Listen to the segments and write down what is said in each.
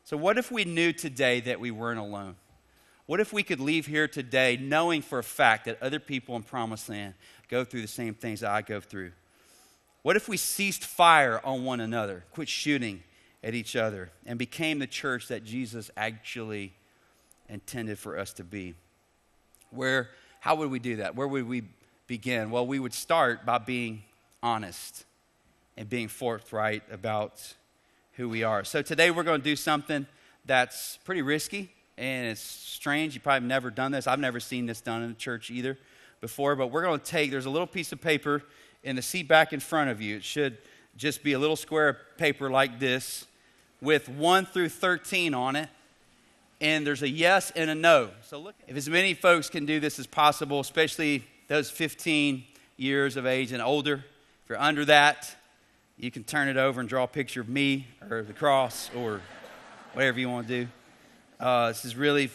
So what if we knew today that we weren't alone? What if we could leave here today knowing for a fact that other people in Promised Land go through the same things that I go through? What if we ceased fire on one another, quit shooting at each other, and became the church that Jesus actually intended for us to be? How would we do that? Where would we begin? Well, we would start by being honest and being forthright about who we are. So today we're going to do something that's pretty risky and it's strange. You probably have never done this. I've never seen this done in a church either before, but we're going to there's a little piece of paper in the seat back in front of you. It should just be a little square of paper like this with 1 through 13 on it. And there's a yes and a no. So look, if as many folks can do this as possible, especially those 15 years of age and older, if you're under that, you can turn it over and draw a picture of me or the cross or whatever you want to do. This is really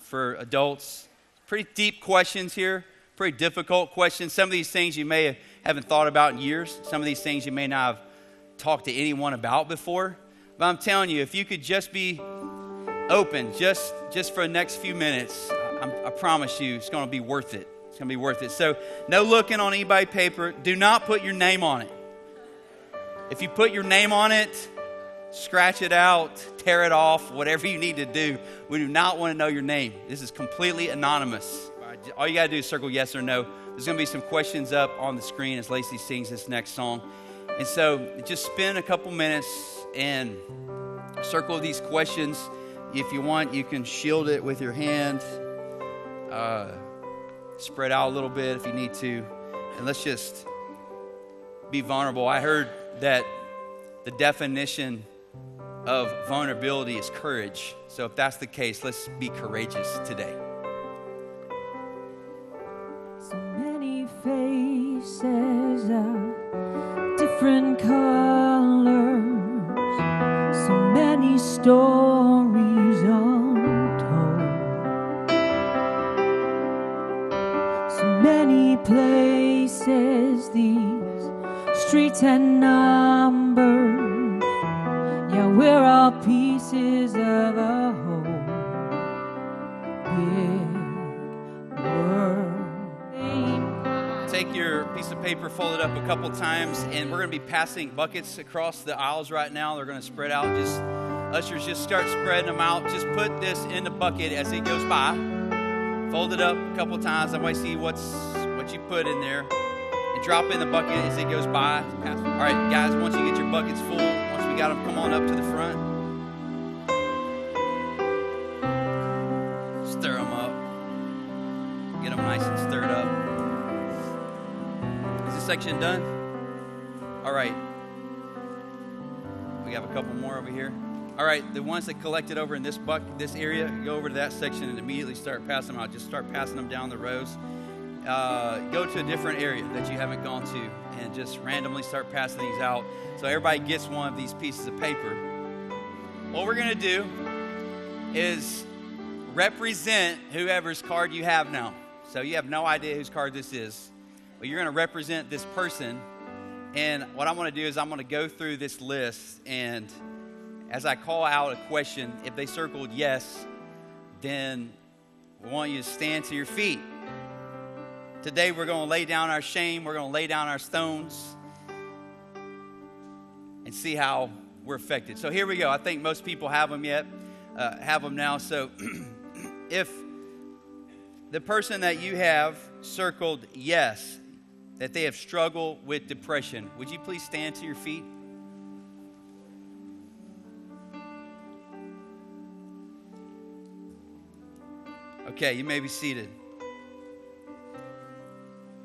for adults. Pretty deep questions here, pretty difficult questions. Some of these things you may haven't thought about in years. Some of these things you may not have talked to anyone about before. But I'm telling you, if you could just be open just for the next few minutes, I promise you it's going to be worth it. It's going to be worth it. So no looking on anybody's paper. Do not put your name on it. If you put your name on it, scratch it out, tear it off, whatever you need to do. We do not want to know your name. This is completely anonymous. All you got to do is circle yes or no. There's going to be some questions up on the screen as Lacey sings this next song. And so just spend a couple minutes and circle these questions. If you want, you can shield it with your hand. Spread out a little bit if you need to. And let's just be vulnerable. I heard that the definition of vulnerability is courage. So if that's the case, let's be courageous today. So many faces of different colors, so many stories untold, so many places, these streets and numbers, yeah, we're all pieces of a whole big world. Take your piece of paper, fold it up a couple times, and we're going to be passing buckets across the aisles right now. They're going to spread out. Ushers, just start spreading them out. Just put this in the bucket as it goes by. Fold it up a couple times. I want to see what you put in there. And drop it in the bucket as it goes by. All right, guys, once you get your buckets full, once we got them, come on up to the front. Stir them up. Get them nice and stirred up. Is this section done? All right. We have a couple more over here. All right, the ones that collected over in this area, go over to that section and immediately start passing them out. Just start passing them down the rows. Go to a different area that you haven't gone to and just randomly start passing these out so everybody gets one of these pieces of paper. What we're going to do is represent whoever's card you have now. So you have no idea whose card this is, but you're going to represent this person. And what I want to do is I'm going to go through this list, and as I call out a question, if they circled yes, then we want you to stand to your feet. Today we're going to lay down our shame, we're going to lay down our stones, and see how we're affected. So here we go. I think most people have them now. So if the person that you have circled yes, that they have struggled with depression, would you please stand to your feet? Okay, you may be seated.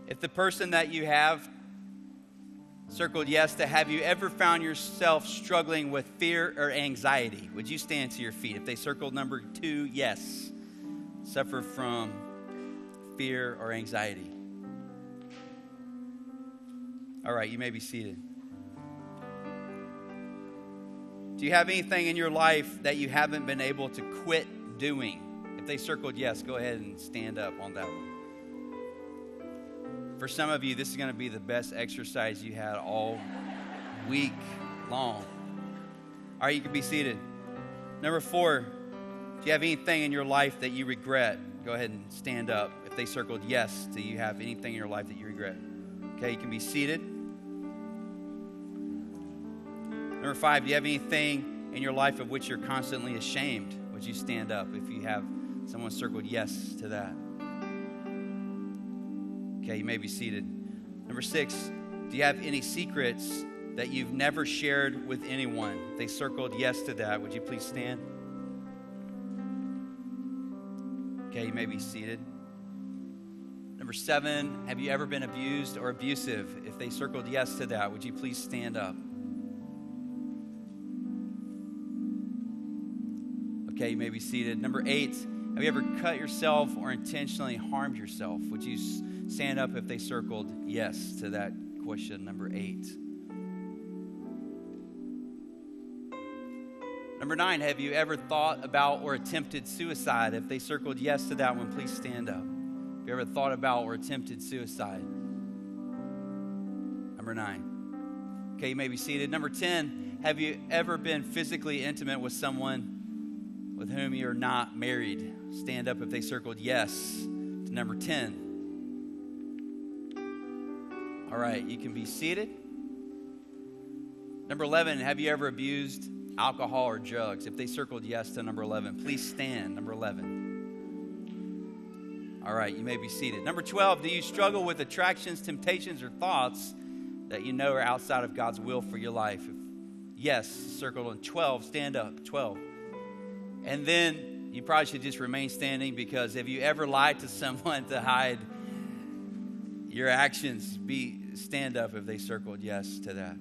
If the person that you have circled yes to, have you ever found yourself struggling with fear or anxiety? Would you stand to your feet? If they circled number 2, yes, suffer from fear or anxiety. All right, you may be seated. Do you have anything in your life that you haven't been able to quit doing? If they circled yes, go ahead and stand up on that one. For some of you, this is going to be the best exercise you had all week long. All right, you can be seated. Number 4, do you have anything in your life that you regret? Go ahead and stand up. If they circled yes, do you have anything in your life that you regret? Okay, you can be seated. Number 5, do you have anything in your life of which you're constantly ashamed? Would you stand up if you have someone circled yes to that? Okay, you may be seated. Number 6, do you have any secrets that you've never shared with anyone? If they circled yes to that, would you please stand? Okay, you may be seated. Number 7, have you ever been abused or abusive? If they circled yes to that, would you please stand up? Okay, you may be seated. Number 8, have you ever cut yourself or intentionally harmed yourself? Would you stand up if they circled yes to that question, number 8? Number 9, have you ever thought about or attempted suicide? If they circled yes to that one, please stand up. Have you ever thought about or attempted suicide? Number 9. Okay, you may be seated. Number 10, have you ever been physically intimate with someone with whom you're not married? Stand up if they circled yes to number 10. All right, you can be seated. Number 11, have you ever abused alcohol or drugs? If they circled yes to number 11, please stand, number 11. All right, you may be seated. Number 12, do you struggle with attractions, temptations, or thoughts that you know are outside of God's will for your life? If yes, circled on 12, stand up, 12. And then you probably should just remain standing, because have you ever lied to someone to hide your actions? Stand up if they circled yes to that.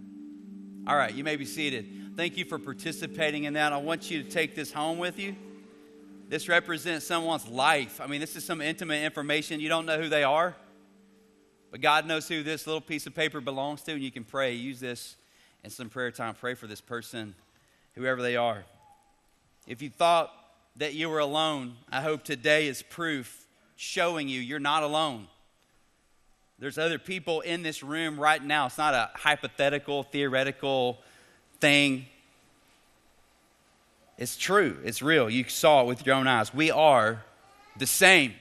All right, you may be seated. Thank you for participating in that. I want you to take this home with you. This represents someone's life. I mean, this is some intimate information. You don't know who they are, but God knows who this little piece of paper belongs to, and you can pray. Use this in some prayer time. Pray for this person, whoever they are. If you thought that you were alone, I hope today is proof showing you you're not alone. There's other people in this room right now. It's not a hypothetical, theoretical thing. It's true. It's real. You saw it with your own eyes. We are the same.